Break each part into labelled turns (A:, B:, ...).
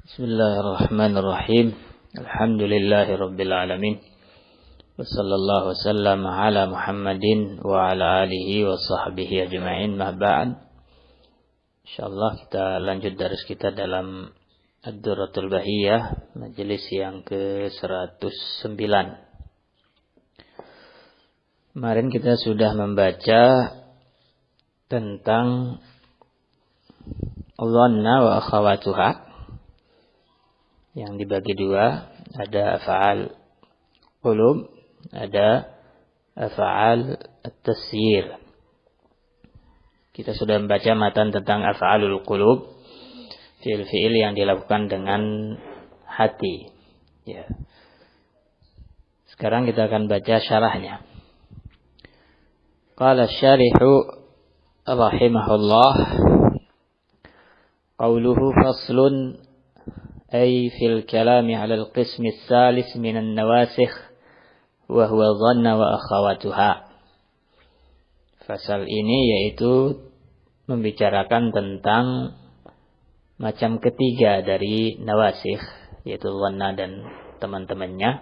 A: Bismillahirrahmanirrahim. Alhamdulillahirabbil alamin. Wassallallahu wasallam ala Muhammadin wa ala alihi wa sahbihi ajma'in. Ma ba'd. Insyaallah kita lanjut daris kita dalam Ad-Durratul Bahiyah, majelis yang ke-109. Kemarin kita sudah membaca tentang dhanna wa akhawatuha, yang dibagi dua, ada af'al qulub, ada af'al at-tasyir. Kita sudah membaca matan tentang af'alul qulub, fi'il-fi'il yang dilakukan dengan hati. Ya. Sekarang kita akan baca syarahnya. Qala asy-syarihu rahimahullah, qauluhu faslun أي في الكلام على القسم الثالث من النواسخ وهو الظن وأخواتها. Fasal ini yaitu membicarakan tentang macam ketiga dari nawasikh, yaitu dhanna dan teman-temannya.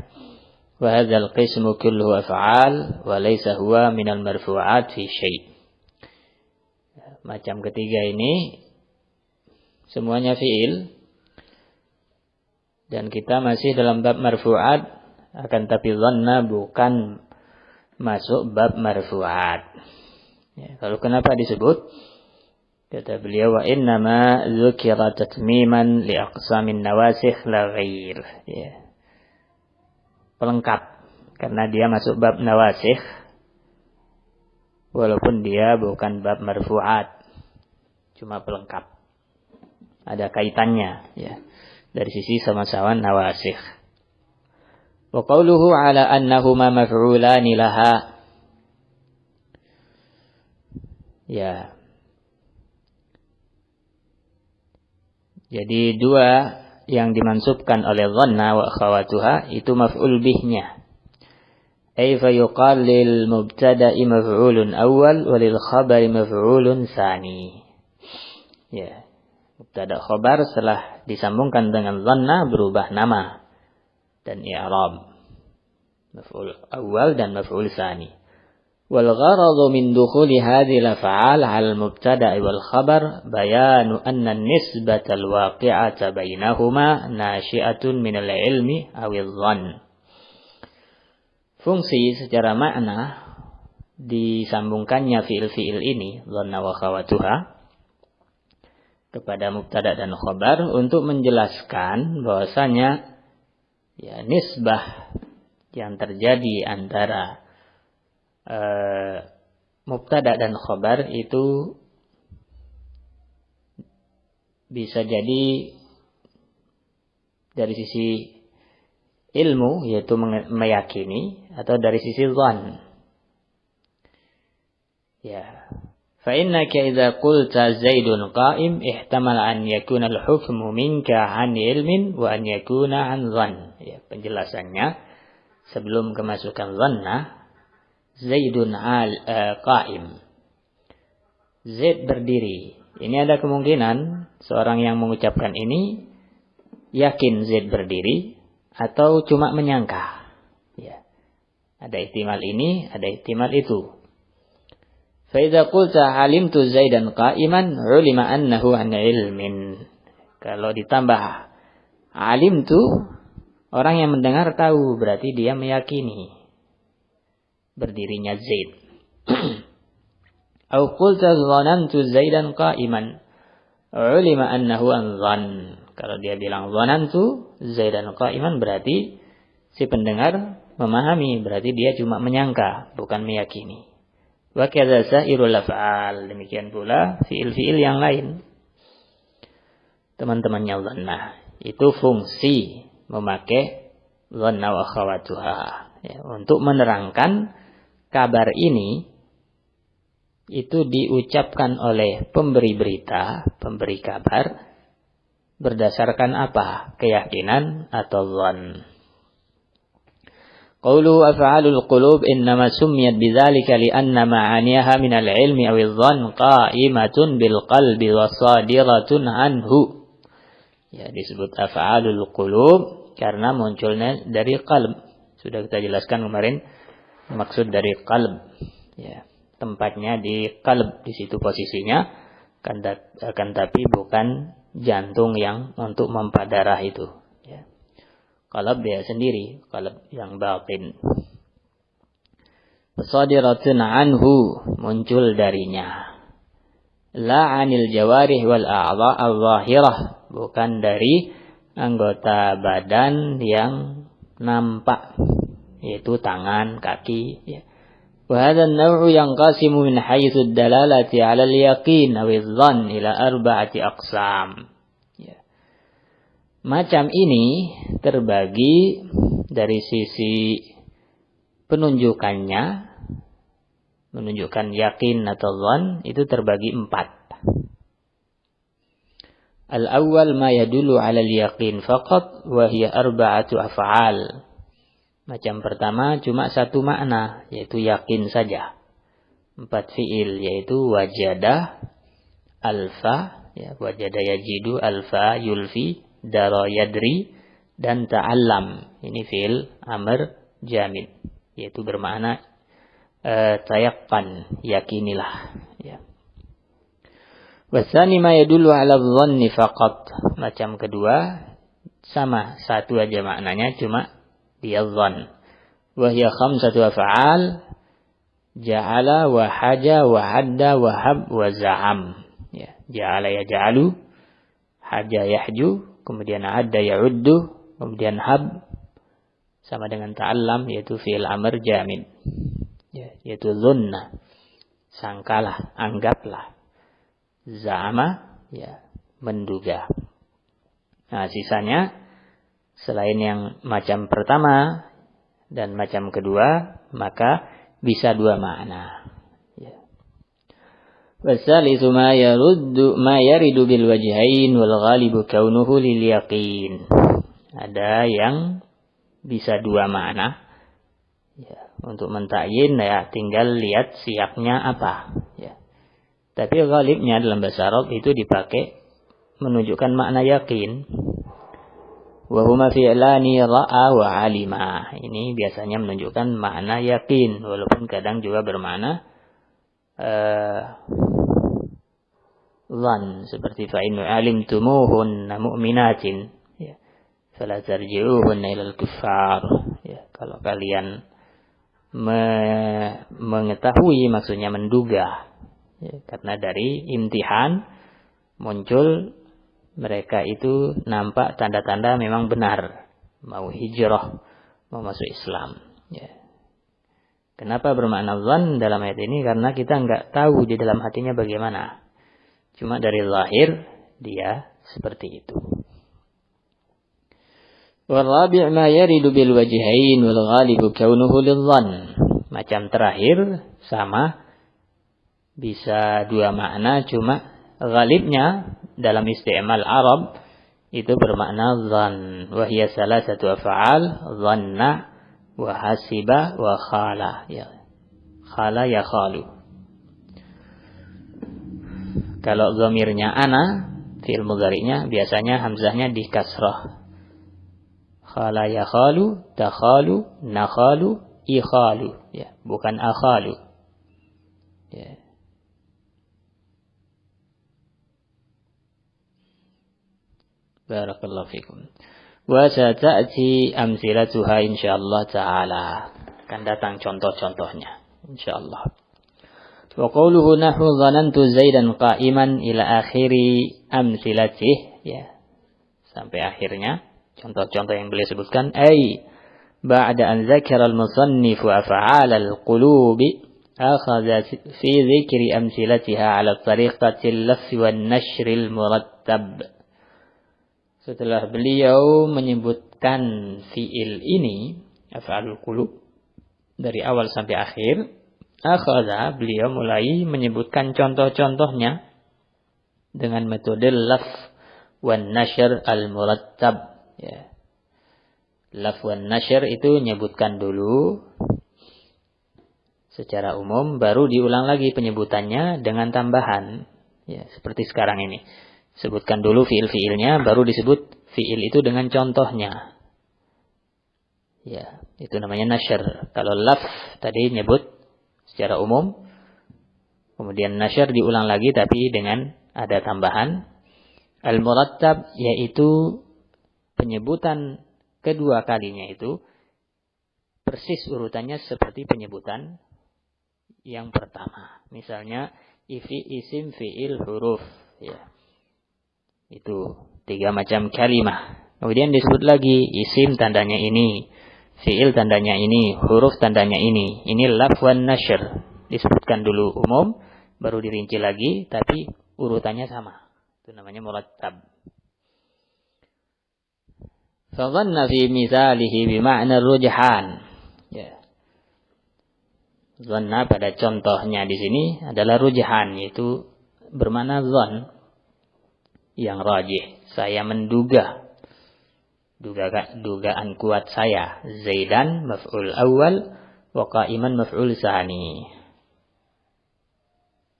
A: Wa hadzal qismu kulluhu af'al wa laysa huwa minal marfu'at fi syai'. Macam ketiga ini semuanya fi'il, dan kita masih dalam bab marfu'at, akan tapi dhanna bukan masuk bab marfu'at. Ya, lalu kenapa disebut? Kata beliau, wa innama dzukira tatmiman li aqsamin nawasikh la ghair. Ya. Pelengkap, karena dia masuk bab nawasikh walaupun dia bukan bab marfu'at. Cuma pelengkap. Ada kaitannya, ya. Dari sisi sama-sama nawasikh. Wa qawluhu ala annahuma maf'ulani laha. Ya. Jadi dua yang dimansubkan oleh dhanna wa akhawatuha itu maf'ul bihnya. Ay fa yuqal lil mubtada'i maf'ulun awwal wa lil khabari maf'ulun tsani. Ya. Mubtada khabar setelah disambungkan dengan dhanna berubah nama dan i'rab. Maf'ul awal dan maf'ul tsani. Wal gharadu min dukhuli hadhil af'al 'ala al-mubtada' wal khabar bayanu anna an-nisbata al-waqi'ata bainahuma nashi'atun min al-'ilmi aw adh-dhann. Fungsi secara makna disambungkannya fi'il-fi'il ini, dhanna wa khawatuha, kepada mubtada dan khabar untuk menjelaskan bahwasanya ya nisbah yang terjadi antara mubtada dan khabar itu bisa jadi dari sisi ilmu, yaitu meyakini, atau dari sisi dhann. Ya. فإنك إذا قلت زيد قائم احتمل أن يكون الحكم منك عن علم وأن يكون عن ظن. Ya, penjelasannya sebelum kemasukan dhanna, Zaidun qaim. Zaid berdiri. Ini ada kemungkinan seorang yang mengucapkan ini yakin Zaid berdiri atau cuma menyangka. Ya. Ada ihtimal ini, ada ihtimal itu. فَإِذَا قُلْتَ عَلِمْتُ زَيْدًا قَائِمًا عُلِمَ أَنَّهُ عَنْ عِلْمٍ. Kalau ditambah alimtu, orang yang mendengar tahu, berarti dia meyakini berdirinya Zaid. أو قُلْتَ ظَنَنْتُ زَيْدًا قَائِمًا عُلِمَ أَنَّهُ عَنْ ظَنٍ. Kalau dia bilang ظَنَنْتُ زَيْدًا قَائِمًا, berarti si pendengar memahami, berarti dia cuma menyangka, bukan meyakini. Wa kadza sa'irul af'al, demikian pula fiil-fiil yang lain. Teman-temannya dhanna, itu fungsi memakai dhanna wa akhawatuha, ya, untuk menerangkan kabar ini itu diucapkan oleh pemberi berita, pemberi kabar, berdasarkan apa? Keyakinan atau dhann. Qawluhu af'alul qulub innama summiyat bidzalika li'anna ma'aniha minal ilmi awil dhann qa'imatun bil qalbi wa sadiratun anhu. Ya, disebut af'alul qulub karena munculnya dari qalb. Sudah kita jelaskan kemarin maksud dari qalb. Ya, tempatnya di qalb, di situ posisinya, akan tapi bukan jantung yang untuk memompa darah itu. Ya. Qalb dia sendiri, qalb yang batin. Sadiratun anhu, muncul darinya. La anil jawarih wal a'dha al-zahirah, bukan dari anggota badan yang nampak, yaitu tangan, kaki. Ya. Wa hadha an-naw'u yanqasimu min haitsu ad-dalalati 'ala al-yaqin aw adh-dhann ila arba'ati aqsam. Ya. Macam ini terbagi dari sisi penunjukannya, menunjukkan yakin atau dhann, itu terbagi 4. Al-awwal ma yadullu 'ala al-yaqin faqat wa hiya arba'atu af'al. Macam pertama cuma satu makna, yaitu yakin saja. 4 fiil, yaitu wajada, alfa, ya, wajada yajidu, alfa yulfi, dara yadri, dan ta'allam. Ini fiil amr jamid, yaitu bermakna tayaqqan, yakinilah. Ya. Wasani ma yadullu 'ala dhanni faqat. Macam kedua sama, satu aja maknanya, cuma dia dhann. Wa hiya khamsatu af'al, ja'ala wa haja wa hadda wa hab wa za'am. Ya, ja'ala yaj'alu, haja yahju, kemudian hadda ya'uddu, kemudian hab sama dengan ta'allam, yaitu fi'il amr jamid. Ya, yaitu dhunna, sangkalah, anggaplah. Za'ama, ya, menduga. Nah, sisanya selain yang macam pertama dan macam kedua, maka bisa 2 makna. Ya. Wasalitsu ma yaridu bil wajhain wal ghalibu kaunuhu lil yaqin. Ada yang bisa 2 makna. Ya, untuk mentakyin ya tinggal lihat siapnya apa. Ya. Tapi ghalibnya dalam bahasa Arab itu dipakai menunjukkan makna yakin. Wa huma fi'lani ra'a wa 'alima. Ini biasanya menunjukkan makna yakin, walaupun kadang juga bermakna dhann, seperti fa in 'alimtumuhunna mu'minatin, ya, fala tarji'uhunna ilal kuffar. Ya, kalau kalian mengetahui, maksudnya menduga, ya, karena dari imtihan muncul mereka itu nampak tanda-tanda memang benar mau hijrah, mau masuk Islam. Ya. Kenapa bermakna dhann dalam ayat ini? Karena kita enggak tahu di dalam hatinya bagaimana. Cuma dari lahir dia seperti itu. Warabi' ma yaridu bil wajhain wal ghalibu kaunuhu lidh-dhann. Macam terakhir sama, bisa 2 makna, cuma ghalibnya dalam isti'mal Arab itu bermakna dhann. Wa hiya salasatu af'al, dhanna wa hasiba wa khala. Ya. Khala ya khalu. Kalau dhamirnya ana, fi'il mudhari'nya biasanya hamzahnya di kasrah. Khala ya khalu, takhalu, nakhalu, ikhalu. Ya, bukan akhalu. Ya. Barakallahu fikum. Wa sata'ti amsilatuha insyaallah ta'ala. Akan datang contoh-contohnya insyaallah. Wa qawluhu nahwu dhanantu Zaidan qa'iman ila akhiri amsilatih, ya. Sampai akhirnya contoh-contoh yang beliau sebutkan, ai ba'da an dzakara al-musannif af'al al-qulubi akhadha fi dzikri amsilatiha 'ala tariqati al-lafz wan nashr al-murattab. Setelah beliau menyebutkan fi'il ini, af'alul qulub, dari awal sampai akhir, akhadha, beliau mulai menyebutkan contoh-contohnya dengan metode laf wan nashr al-murattab. Ya. Laf wan nashr itu menyebutkan dulu secara umum, baru diulang lagi penyebutannya dengan tambahan. Ya, seperti sekarang ini. Sebutkan dulu fiil-fiilnya, baru disebut fiil itu dengan contohnya. Ya, itu namanya nasyr. Kalau lafz tadi nyebut secara umum, kemudian nasyr diulang lagi tapi dengan ada tambahan. Al-murattab yaitu penyebutan kedua kalinya itu persis urutannya seperti penyebutan yang pertama. Misalnya isim, fiil, huruf, ya. Itu 3 macam kalimah. Kemudian disebut lagi isim tandanya ini, fiil tandanya ini, huruf tandanya ini. Ini lafz wan nasyr. Disebutkan dulu umum, baru dirinci lagi, tapi urutannya sama. Itu namanya murattab. Fadhanna fi misalihi bima'na rujhan. Ya. Dhanna pada contohnya di sini adalah rujhan, yaitu bermakna dhan yang rajih. Saya menduga. Dugaan kuat saya. Zaidan maf'ul awal wa qa'iman maf'ul tsani.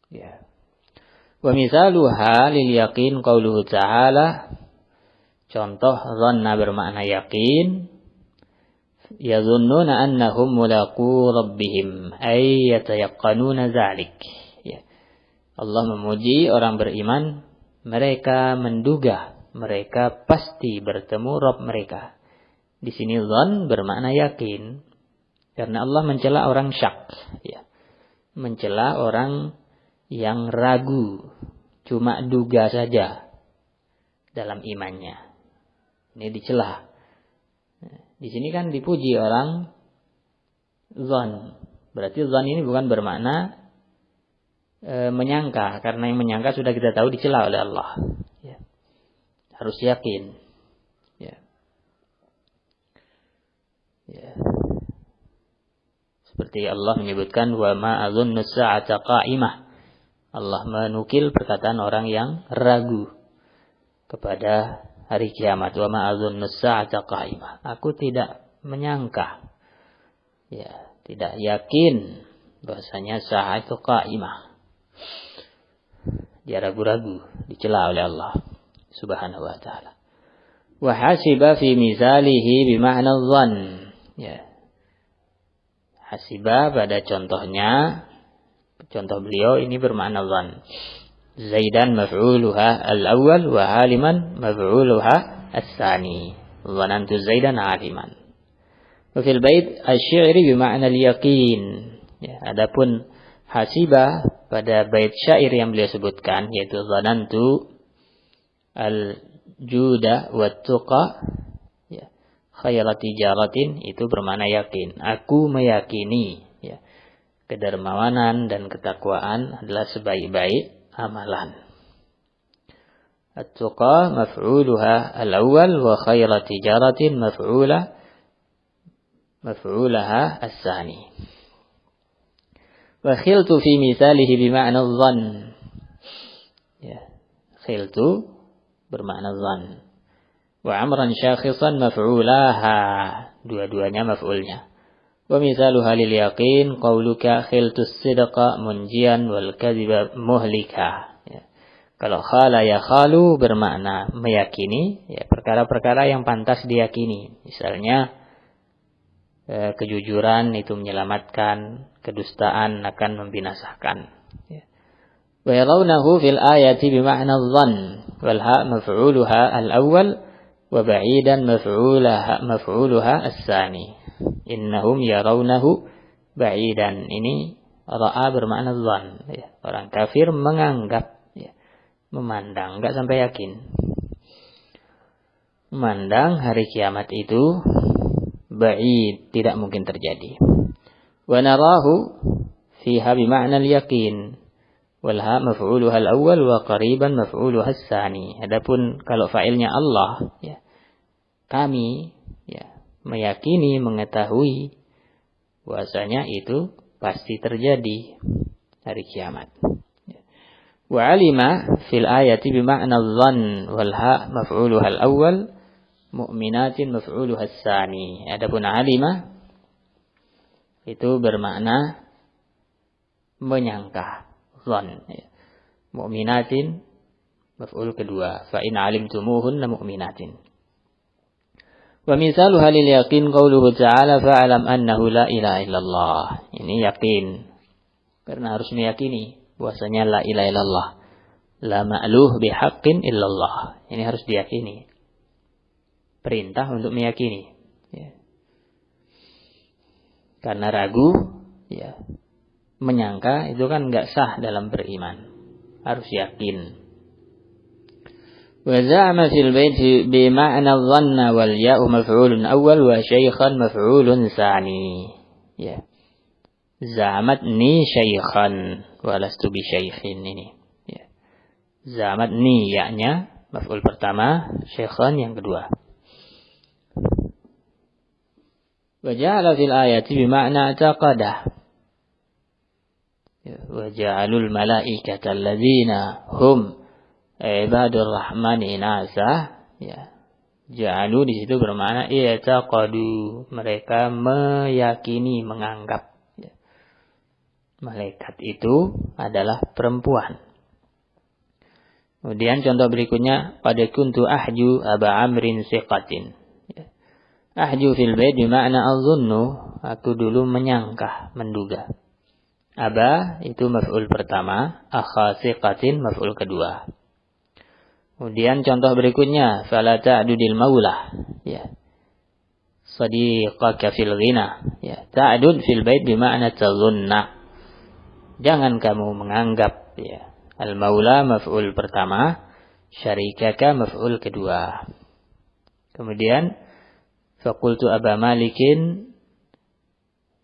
A: Ya. Wa misaluha lil yaqin qauluhu ta'ala. Contoh dhanna bermakna yakin. Yadhunnuna annahum mulaqu rabbihim ay yatayaqqanuna dzalik. Ya. Allah memuji orang beriman, mereka menduga mereka pasti bertemu Rabb mereka. Di sini dhann bermakna yakin. Karena Allah mencela orang syak, ya. Mencela orang yang ragu, cuma duga saja dalam imannya. Ini dicela. Di sini kan dipuji orang dhann. Berarti dhann ini bukan bermakna menyangka, karena yang menyangka sudah kita tahu dicela oleh Allah. Ya. Harus yakin. Ya. Ya. Seperti Allah menyebutkan wa ma adzunnu as-sa'ata qa'imah. Allah menukil perkataan orang yang ragu kepada hari kiamat. Wa ma adzunnu as-sa'ata qa'imah. Aku tidak menyangka. Ya, tidak yakin bahwasanya sa'ah itu qa'imah. Dia ragu-ragu, dicela oleh Allah Subhanahu wa taala. Wa hasiba fi mizalihi bima'na dhann. Ya. Hasiba pada contohnya, contoh beliau ini bermakna dhann. Zaidan maf'uluha al-awwal wa aliman maf'uluha as-tsani. Dhanantu Zaidan aliman. Wa fil bait asy-syi'ri bima'na al-yaqin. Ya, adapun hasiba pada bait syair yang beliau sebutkan yaitu dhanantu al-juda wat tuqa, ya, khayra tijaratin, itu bermakna yakin. Aku meyakini, ya, kedermawanan dan ketakwaan adalah sebaik-baik amalan. At-tuqa maf'uluha al-awwal wa khayra tijaratin maf'ulaha as-tsani. Wa khiltu fi misalihi bima'na dhann. Ya, khiltu bermakna dhann. Wa amran syakhisan maf'ulaha, dua-duanya maf'ulnya. Wa misaluha lil yaqin qauluka khiltu as-sidqa munjian wal kadhiba muhlika. Ya. Kalau khala ya khalu bermakna meyakini, ya, perkara-perkara yang pantas diyakini. Misalnya kejujuran itu menyelamatkan, kedustaan akan membinasakan. Wa yarawnahu fil ayati bima'na dhann wal ha maf'uluha al-awwal wa ba'idan maf'uluha as-tsani. Innahum yarawnahu ba'idan. Ini ra'a bermakna dhann, ya. Orang kafir menganggap, ya, memandang, enggak sampai yakin. Memandang hari kiamat itu ba'id, tidak mungkin terjadi. Wa narahu fiha bima'na al-yaqin wal ha maf'uluha al-awwal wa qariban maf'uluha as-tsani. Adapun kalau fa'ilnya Allah, ya, kami, ya, meyakini, mengetahui bahwasanya itu pasti terjadi hari kiamat. Wa alima fil ayati bima'na dhann wal ha maf'uluha al-awwal mu'minatin maf'uluha as-tsani. Adapun alima itu bermakna menyangka, dhann, ya. Mu'minatin maf'ul kedua. Fa in 'alimtumuhunna mu'minatin. Wa misaluha lil yaqin qauluhu ta'ala fa'alam annahu la ilaha illallah. Ini yakin. Karena harus meyakini bahwasanya la ilaha illallah. La ma'luh bihaqqin illallah. Ini harus diyakini. Perintah untuk meyakini. Ya. Karena ragu, ya, menyangka itu kan enggak sah dalam beriman. Harus yakin. وزعم في البيت بمعنى الظن والياء مفعول أول وشيخا مفعول ثاني. Ya. Zamatni shaykhan walastu bi syaikhin ini. Ya. Zamatni ya-nya maf'ul pertama, shaykhan yang kedua. Wa ja'ala fil ayati bima'na taqadah. Wa ja'alul malaikata alladzina hum ibadur rahmani inasa, ya. Ja'alu di situ bermakna i'taqadu, mereka meyakini, menganggap, ya. Malaikat itu adalah perempuan. Kemudian contoh berikutnya, qad kuntu ahju aba amrin siqatin. Ya. Ahju fil bait bermakna azunnu, aku dulu menyangka, menduga. Aba itu maf'ul pertama, akha siqatin maf'ul kedua. Kemudian contoh berikutnya, fala ta'dudil maulah, ya. Sadiqaka fil ghina, ya. Ta'dud fil bait bermakna tazunna. Jangan kamu menganggap, ya. Al maula maf'ul pertama, syarikaka maf'ul kedua. Kemudian faqultu aba malikin,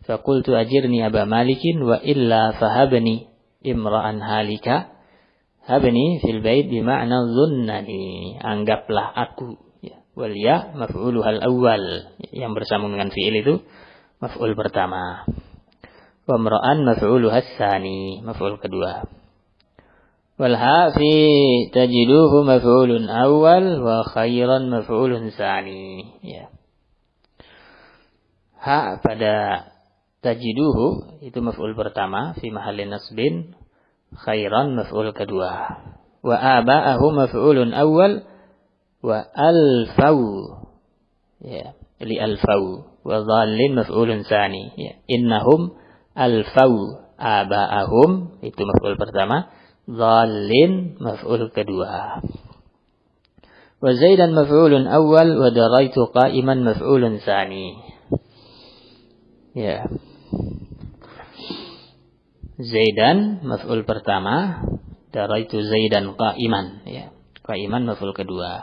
A: faqultu ajirni aba malikin wa illa fahabni imra'an halika. Habni fil bait bima'na dhunnani, anggaplah aku, ya. Wal ya maf'uluhal awal, yang bersambung dengan fi'il itu maf'ul pertama. Wa imra'an maf'uluhas tsani, maf'ul kedua. Wal ha fi tajiduhu maf'ulun awal wa khairan maf'ulun tsani, ya. Ha pada tajiduhu itu maf'ul pertama fi mahallin nasbin, khairan maf'ul kedua. Wa aba'ahu maf'ulun awal wa alfau, ya, li alfau. Wa dhallin maf'ulun tsani, ya. Innahum alfau aba'ahum itu maf'ul pertama, dhallin maf'ul kedua. Wa zaidan maf'ulun awal wa daraitu qa'iman maf'ulun tsani, ya. Zaidan maf'ul pertama, daraitu zaidan qa'iman, ya. Qa'iman maf'ul kedua.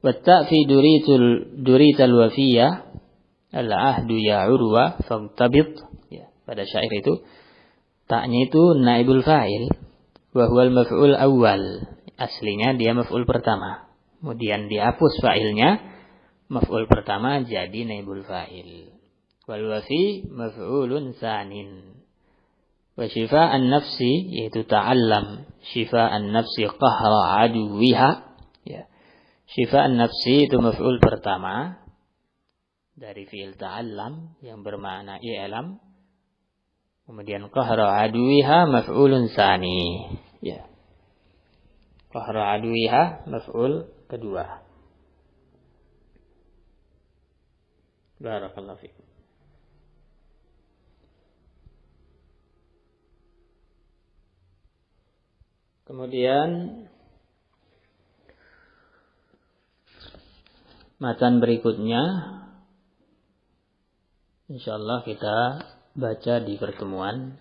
A: Wa ta fi durital wafiyah al-ahdu ya urwa fagtabit, ya. Pada syair itu ta'nya itu naibul fa'il wa huwal maf'ul awal. Aslinya dia maf'ul pertama. Kemudian dihapus fa'ilnya, maf'ul pertama jadi naibul fa'il. Wal wafi maf'ulun tsanin. Wa syifa'an nafsi, yaitu ta'allam. Syifa'an nafsi qahra aduwiha, ya. Syifa'an nafsi itu maf'ul pertama dari fi'il ta'allam yang bermakna i'lam. Kemudian qahra aduwiha maf'ulun tsani, ya. Qahra aduwiha maf'ul kedua. Barakallahu fiikum. Kemudian matan berikutnya insyaallah kita baca di pertemuan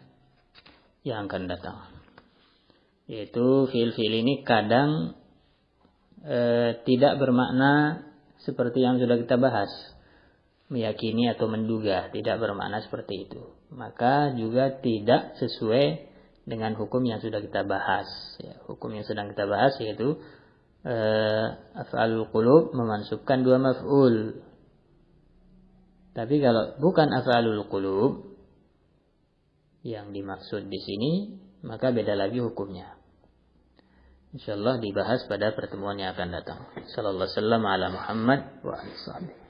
A: yang akan datang. Yaitu fiil-fiil ini kadang tidak bermakna seperti yang sudah kita bahas. Meyakini atau menduga, tidak bermakna seperti itu. Maka juga tidak sesuai dengan hukum yang sudah kita bahas, ya. Hukum yang sedang kita bahas yaitu af'alul qulub memansubkan dua maf'ul. Tapi kalau bukan af'alul qulub yang dimaksud di sini, maka beda lagi hukumnya. Insyaallah dibahas pada pertemuan yang akan datang. Sallallahu alaihi wasallam ala Muhammad wa alihi wasallam.